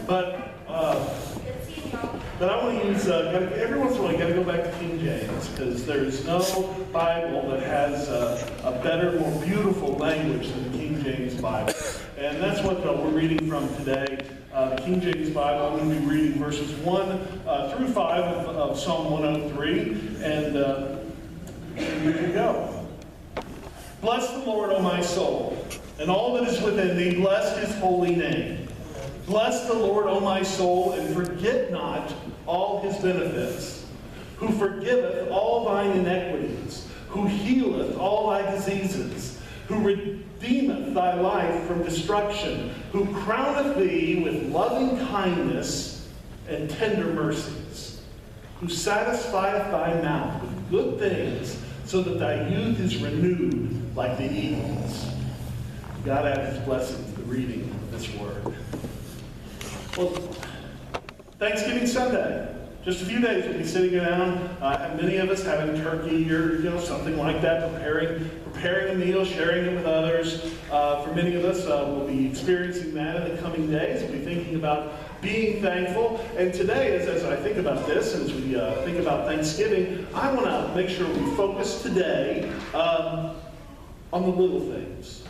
But I want to use, every once in a while, you got to go back to King James, because there's no Bible that has a better, more beautiful language than the King James Bible. And that's what we're reading from today. The King James Bible, I'm going to be reading verses 1 through 5 of Psalm 103. And here you go. Bless the Lord, O my soul, and all that is within me, bless his holy name. Bless the Lord, O my soul, and forget not all his benefits, who forgiveth all thine iniquities, who healeth all thy diseases, who redeemeth thy life from destruction, who crowneth thee with loving kindness and tender mercies, who satisfieth thy mouth with good things, so that thy youth is renewed like the eagles. God add his blessing to the reading of this word. Well, Thanksgiving Sunday. Just a few days we'll be sitting down, many of us having turkey or something like that, preparing a meal, sharing it with others. For many of us, we'll be experiencing that in the coming days. We'll be thinking about being thankful. And today, as I think about this, as we think about Thanksgiving, I want to make sure we focus today on the little things.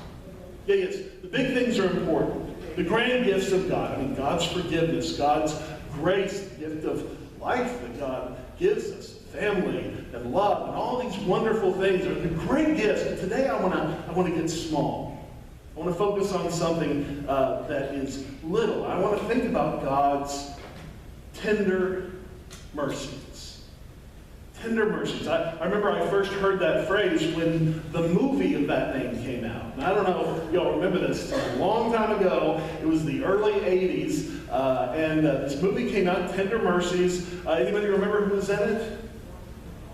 Yeah, yes, the big things are important. The grand gifts of God. I mean, God's forgiveness, God's grace, the gift of life that God gives us, family and love, and all these wonderful things are the great gifts. But today I want to get small. I want to focus on something that is little. I want to think about God's tender mercies. Tender mercies. I remember I first heard that phrase when the movie of that name came out. And I don't know if y'all remember this. It's a long time ago. It was the early 80s. And this movie came out, Tender Mercies. Anybody remember who was in it?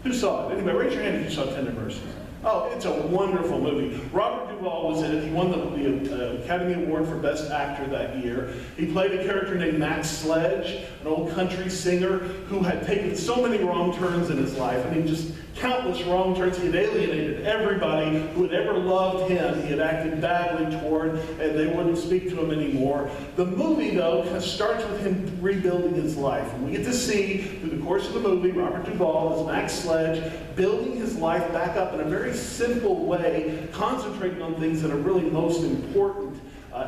Who saw it? Anybody? Raise your hand if you saw Tender Mercies. Oh, it's a wonderful movie. Robert Duvall was in it. He won the Academy Award for Best Actor that year. He played a character named Max Sledge, an old country singer who had taken so many wrong turns in his life. I mean, just countless wrong turns. He had alienated everybody who had ever loved him. He had acted badly toward, and they wouldn't speak to him anymore. The movie, though, kind of starts with him rebuilding his life. And we get to see, through the course of the movie, Robert Duvall as Max Sledge building his life back up in a very simple way, concentrating on things that are really most important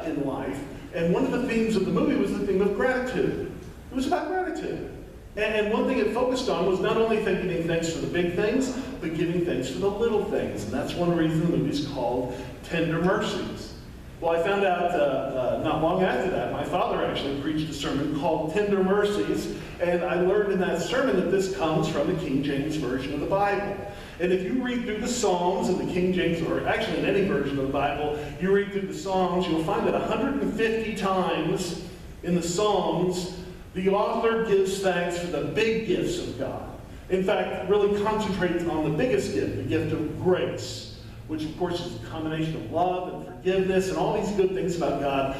in life. And one of the themes of the movie was the theme of gratitude. It was about gratitude. And one thing it focused on was not only giving thanks for the big things, but giving thanks for the little things. And that's one reason the movie's called Tender Mercies. Well, I found out not long after that, my father actually preached a sermon called Tender Mercies, and I learned in that sermon that this comes from the King James Version of the Bible. And if you read through the Psalms in the King James, or actually in any version of the Bible, you read through the Psalms, you'll find that 150 times in the Psalms, the author gives thanks for the big gifts of God. In fact, really concentrates on the biggest gift, the gift of grace, which of course is a combination of love and forgiveness and all these good things about God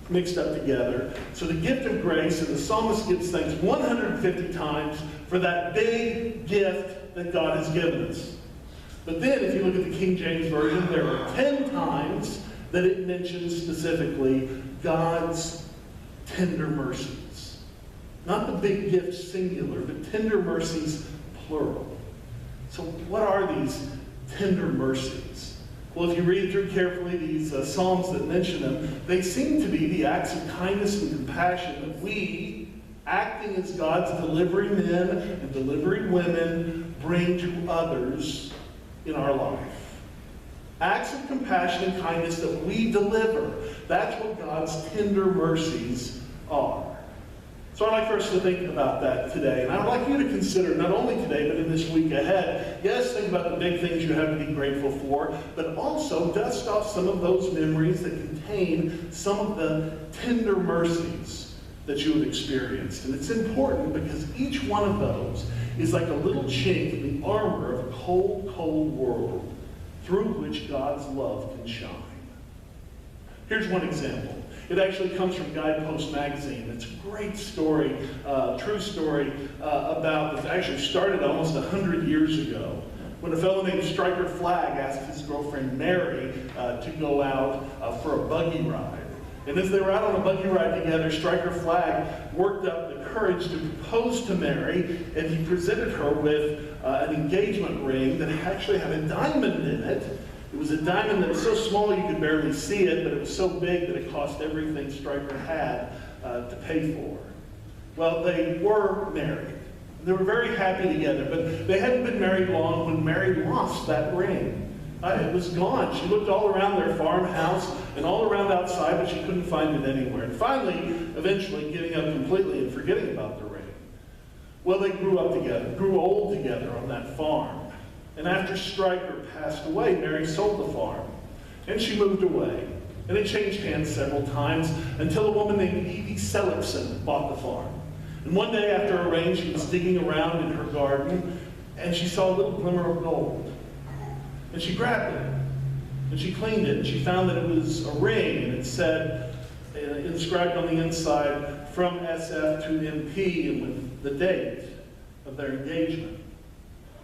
mixed up together. So the gift of grace, and the psalmist gives thanks 150 times for that big gift that God has given us. But then, if you look at the King James Version, there are 10 times that it mentions specifically God's tender mercies. Not the big gifts singular, but tender mercies plural. So what are these tender mercies? Well, if you read through carefully these Psalms that mention them, they seem to be the acts of kindness and compassion that we, acting as God's delivery men and delivery women, bring to others in our life. Acts of compassion and kindness that we deliver. That's what God's tender mercies are. So I'd like for us to think about that today. And I'd like you to consider, not only today, but in this week ahead, yes, think about the big things you have to be grateful for, but also dust off some of those memories that contain some of the tender mercies that you have experienced. And it's important because each one of those is like a little chink in the armor of a cold, cold world through which God's love can shine. Here's one example. It actually comes from Guidepost magazine. It's a great story, true story about, it actually started almost 100 years ago when a fellow named Stryker Flagg asked his girlfriend Mary to go out for a buggy ride. And as they were out on a buggy ride together, Stryker Flagg worked up the courage to propose to Mary, and he presented her with an engagement ring that actually had a diamond in it. It was a diamond that was so small you could barely see it, but it was so big that it cost everything Stryker had to pay for. Well, they were married. They were very happy together, but they hadn't been married long when Mary lost that ring. It was gone. She looked all around their farmhouse and all around outside, but she couldn't find it anywhere. And finally, eventually, giving up completely and forgetting about the ring. Well, they grew up together, grew old together on that farm. And after Stryker passed away, Mary sold the farm. And she moved away. And it changed hands several times until a woman named Evie Seligson bought the farm. And one day after a rain, she was digging around in her garden, and she saw a little glimmer of gold. And she grabbed it, and she cleaned it, and she found that it was a ring, and it said, inscribed on the inside, from SF to MP, and with the date of their engagement.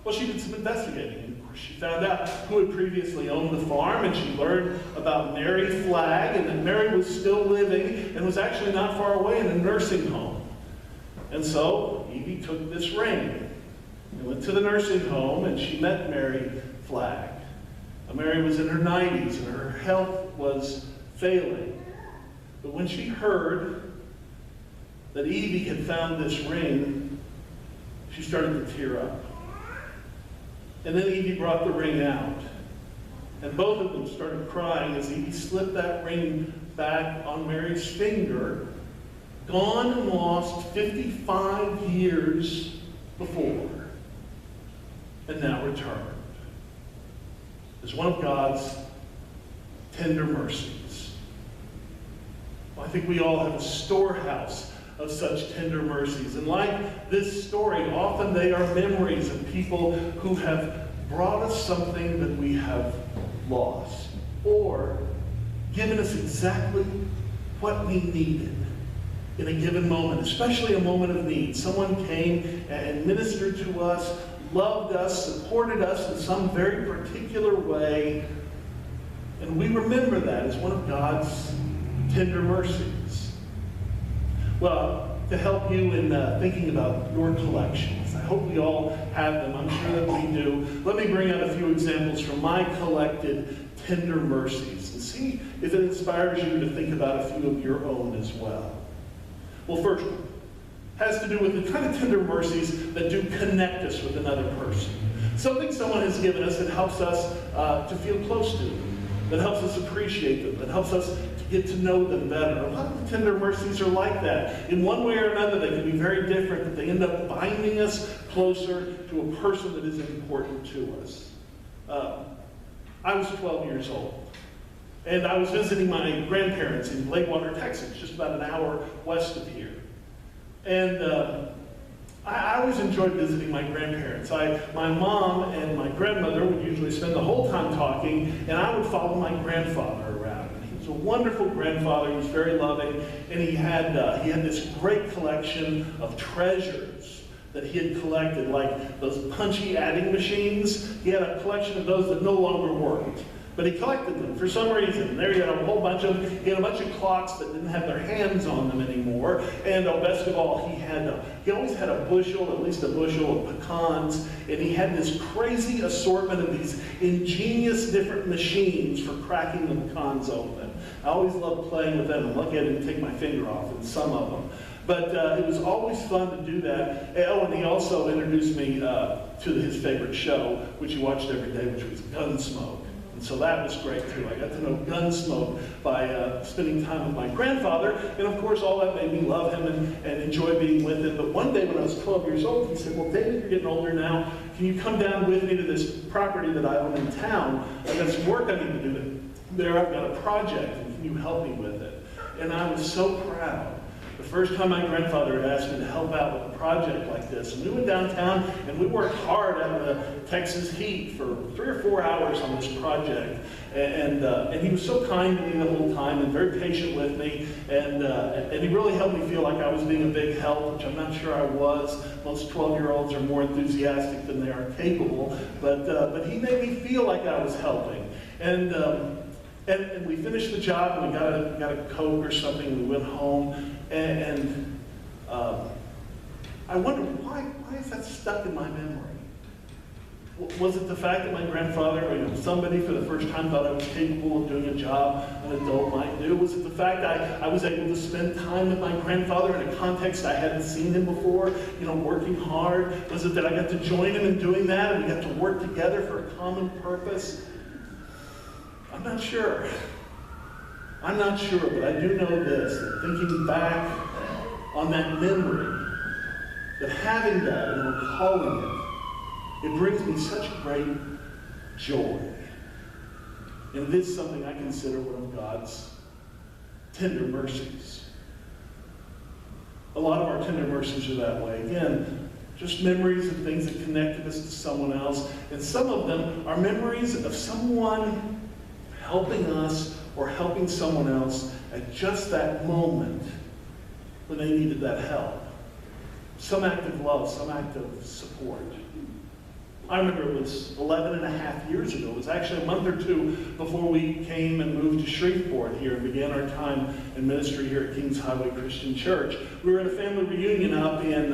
Well, she did some investigating, and of course she found out who had previously owned the farm, and she learned about Mary Flagg, and that Mary was still living, and was actually not far away in a nursing home. And so, Evie took this ring, and went to the nursing home, and she met Mary Flagg. Mary was in her 90s, and her health was failing. But when she heard that Evie had found this ring, she started to tear up. And then Evie brought the ring out. And both of them started crying as Evie slipped that ring back on Mary's finger, gone and lost 55 years before, and now returned as one of God's tender mercies. Well, I think we all have a storehouse of such tender mercies. And like this story, often they are memories of people who have brought us something that we have lost, or given us exactly what we needed in a given moment, especially a moment of need. Someone came and ministered to us, loved us, supported us in some very particular way, and we remember that as one of God's tender mercies. Well, to help you in thinking about your collections, I hope we all have them. I'm sure that we do. Let me bring out a few examples from my collected tender mercies and see if it inspires you to think about a few of your own as well. Well, first one has to do with the kind of tender mercies that do connect us with another person. Something someone has given us that helps us to feel close to them, that helps us appreciate them, that helps us to get to know them better. A lot of the tender mercies are like that. In one way or another, they can be very different, but they end up binding us closer to a person that is important to us. I was 12 years old, and I was visiting my grandparents in Blakewater, Texas, just about an hour west of here. And I always enjoyed visiting my grandparents. My mom and my grandmother would usually spend the whole time talking, and I would follow my grandfather around. And he was a wonderful grandfather. He was very loving, and he had this great collection of treasures that he had collected, like those punchy adding machines. He had a collection of those that no longer worked. But he collected them for some reason. There he had a whole bunch of them. He had a bunch of clocks that didn't have their hands on them anymore. And best of all, he always had a bushel, at least a bushel of pecans. And he had this crazy assortment of these ingenious different machines for cracking the pecans open. I always loved playing with them. I'm lucky I didn't take my finger off in some of them. But it was always fun to do that. Oh, and he also introduced me to his favorite show, which he watched every day, which was Gunsmoke. And so that was great too. I got to know Gunsmoke by spending time with my grandfather, and of course all that made me love him and enjoy being with him. But one day when I was 12 years old, he said, "Well, David, you're getting older now. Can you come down with me to this property that I own in town? I've got some work I need to do there. I've got a project, and can you help me with it?" And I was so proud. The first time my grandfather had asked me to help out with a project like this. And we went downtown and we worked hard out of the Texas heat for 3 or 4 hours on this project. And he was so kind to me the whole time and very patient with me. And he really helped me feel like I was being a big help, which I'm not sure I was. Most 12-year-olds are more enthusiastic than they are capable. But he made me feel like I was helping. And And we finished the job, and we got a Coke or something, and we went home, and I wondered, why is that stuck in my memory? Was it the fact that my grandfather, or somebody for the first time thought I was capable of doing a job an adult might do? Was it the fact that I was able to spend time with my grandfather in a context I hadn't seen him before, working hard? Was it that I got to join him in doing that, and we got to work together for a common purpose? I'm not sure. I'm not sure, but I do know this, that thinking back on that memory, that having that and recalling it brings me such great joy. And it is something I consider one of God's tender mercies. A lot of our tender mercies are that way. Again, just memories of things that connected us to someone else. And some of them are memories of someone helping us or helping someone else at just that moment when they needed that help. Some act of love, some act of support. I remember it was 11 and a half years ago. It was actually a month or two before we came and moved to Shreveport here and began our time in ministry here at Kings Highway Christian Church. We were at a family reunion up in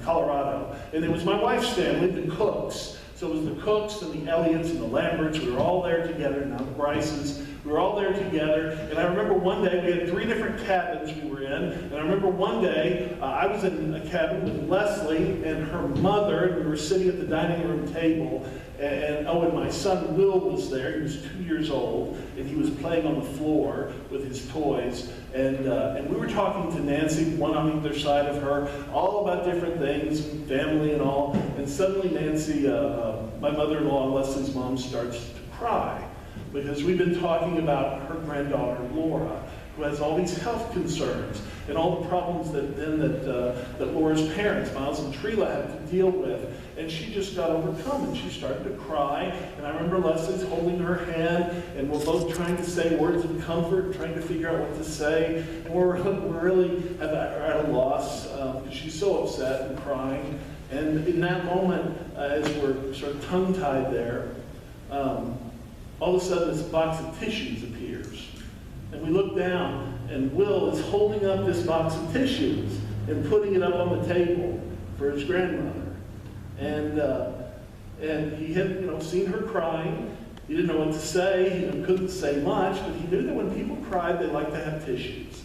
Colorado, and it was my wife's family, the Cooks. So it was the Cooks and the Elliots and the Lamberts. We were all there together, now the Bryces. We were all there together, and I remember one day, we had 3 different cabins we were in, and I remember one day, I was in a cabin with Leslie and her mother, and we were sitting at the dining room table, and my son Will was there. He was 2 years old, and he was playing on the floor with his toys, and we were talking to Nancy, one on either side of her, all about different things, family and all, and suddenly Nancy, my mother-in-law, Leslie's mom, starts to cry. Because we've been talking about her granddaughter, Laura, who has all these health concerns and all the problems that Laura's parents, Miles and Trila, had to deal with. And she just got overcome, and she started to cry. And I remember Leslie's holding her hand, and we're both trying to say words of comfort, trying to figure out what to say. And we're really at a loss because she's so upset and crying. And in that moment, as we're sort of tongue-tied there, all of a sudden, this box of tissues appears. And we look down, and Will is holding up this box of tissues and putting it up on the table for his grandmother. And he had, seen her crying. He didn't know what to say. He couldn't say much, but he knew that when people cried, they liked to have tissues.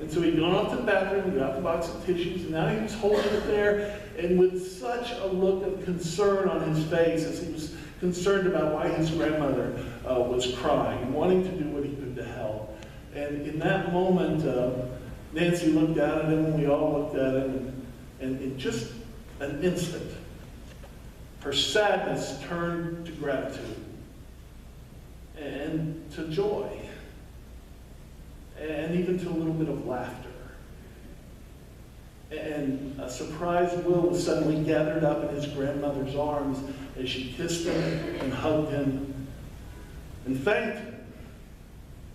And so he'd gone off to the bathroom and got the box of tissues, and now he was holding it there, and with such a look of concern on his face as he was concerned about why his grandmother was crying and wanting to do what he could to help. And in that moment, Nancy looked at him, and we all looked at him, and in just an instant, her sadness turned to gratitude and to joy, and even to a little bit of laughter. And a surprised Will was suddenly gathered up in his grandmother's arms as she kissed him and hugged him and thanked him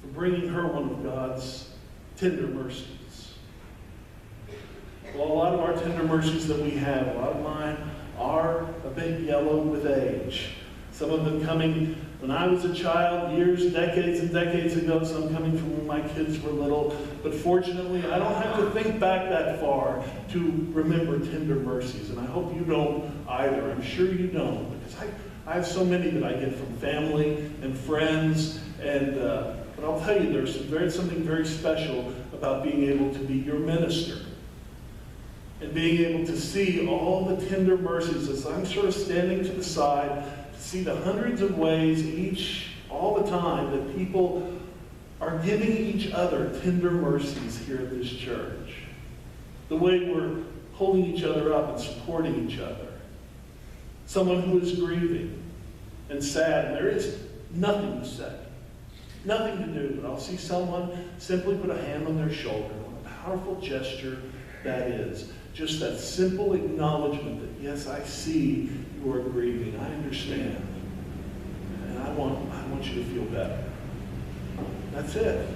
for bringing her one of God's tender mercies. Well, a lot of our tender mercies that we have, a lot of mine are a bit yellow with age. Some of them coming when I was a child, years, decades and decades ago, some coming from when my kids were little. But fortunately, I don't have to think back that far to remember tender mercies. And I hope you don't either. I'm sure you don't, because I have so many that I get from family and friends. And but I'll tell you, there's something very special about being able to be your minister. And being able to see all the tender mercies as I'm sort of standing to the side, to see the hundreds of ways all the time that people are giving each other tender mercies here at this church. The way we're holding each other up and supporting each other. Someone who is grieving and sad, and there is nothing to say, nothing to do, but I'll see someone simply put a hand on their shoulder. What a powerful gesture that is. Just that simple acknowledgement that, yes, I see you are grieving. I understand. And I want you to feel better. That's it.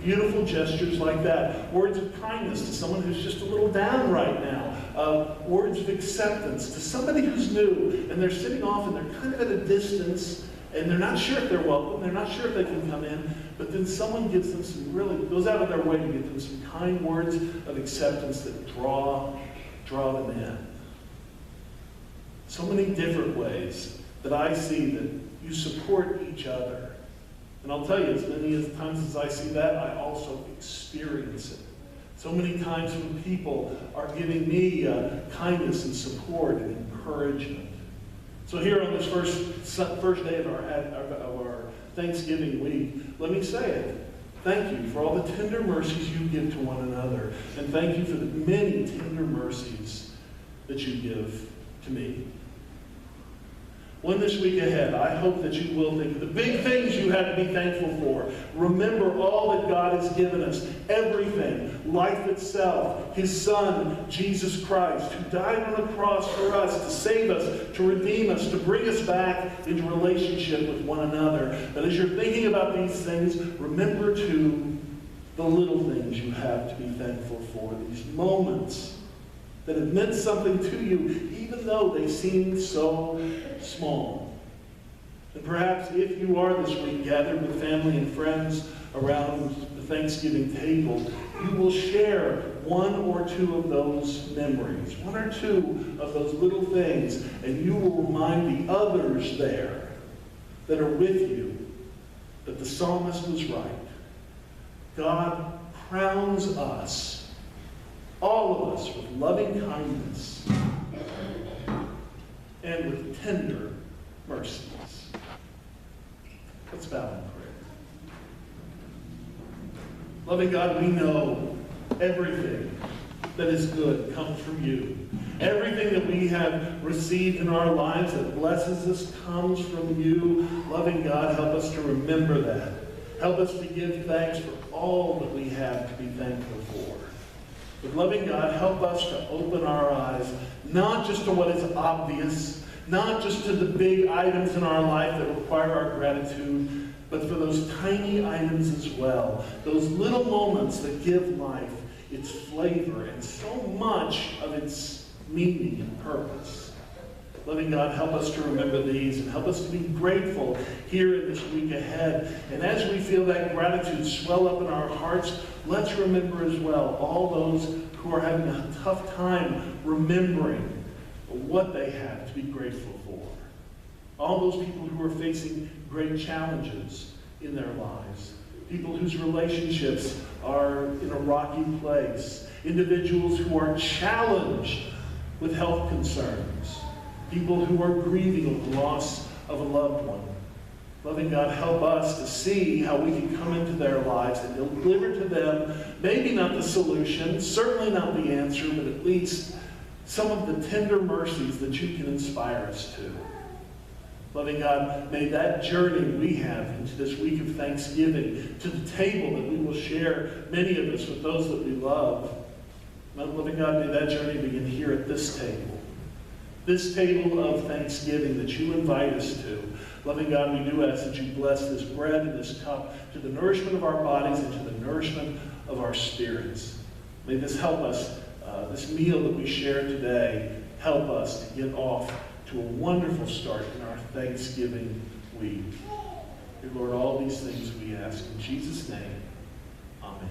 Beautiful gestures like that. Words of kindness to someone who's just a little down right now. Words of acceptance to somebody who's new and they're sitting off and they're kind of at a distance And they're not sure if they're welcome, they're not sure if they can come in, but then someone gives them goes out of their way to give them some kind words of acceptance that draw them in. So many different ways that I see that you support each other. And I'll tell you, as many times as I see that, I also experience it. So many times when people are giving me kindness and support and encouragement. So here on this first day of our Thanksgiving week, let me say it. Thank you for all the tender mercies you give to one another. And thank you for the many tender mercies that you give to me. One this week ahead, I hope that you will think of the big things you have to be thankful for. Remember all that God has given us. Everything. Life itself. His Son, Jesus Christ, who died on the cross for us to save us, to redeem us, to bring us back into relationship with one another. But as you're thinking about these things, remember too the little things you have to be thankful for. These moments that have meant something to you, even though they seem so small. And perhaps if you are this week gathered with family and friends around the Thanksgiving table, you will share one or two of those memories, one or two of those little things, and you will remind the others there that are with you that the psalmist was right. God crowns us, all of us, with loving kindness and with tender mercies. Let's bow in prayer. Loving God, we know everything that is good comes from you. Everything that we have received in our lives that blesses us comes from you. Loving God, help us to remember that. Help us to give thanks for all that we have to be thankful for. But loving God, help us to open our eyes, not just to what is obvious, not just to the big items in our life that require our gratitude, but for those tiny items as well. Those little moments that give life its flavor and so much of its meaning and purpose. Loving God, help us to remember these and help us to be grateful here in this week ahead. And as we feel that gratitude swell up in our hearts, let's remember as well all those who are having a tough time remembering what they have to be grateful for. All those people who are facing great challenges in their lives. People whose relationships are in a rocky place. Individuals who are challenged with health concerns. People who are grieving the loss of a loved one. Loving God, help us to see how we can come into their lives and deliver to them, maybe not the solution, certainly not the answer, but at least some of the tender mercies that you can inspire us to. Loving God, may that journey we have into this week of Thanksgiving, to the table that we will share, many of us, with those that we love. Loving God, may that journey begin here at this table. This table of thanksgiving that you invite us to. Loving God, we do ask that you bless this bread and this cup to the nourishment of our bodies and to the nourishment of our spirits. May this help us, this meal that we share today, help us to get off to a wonderful start in our Thanksgiving week. Dear Lord, all these things we ask in Jesus' name. Amen.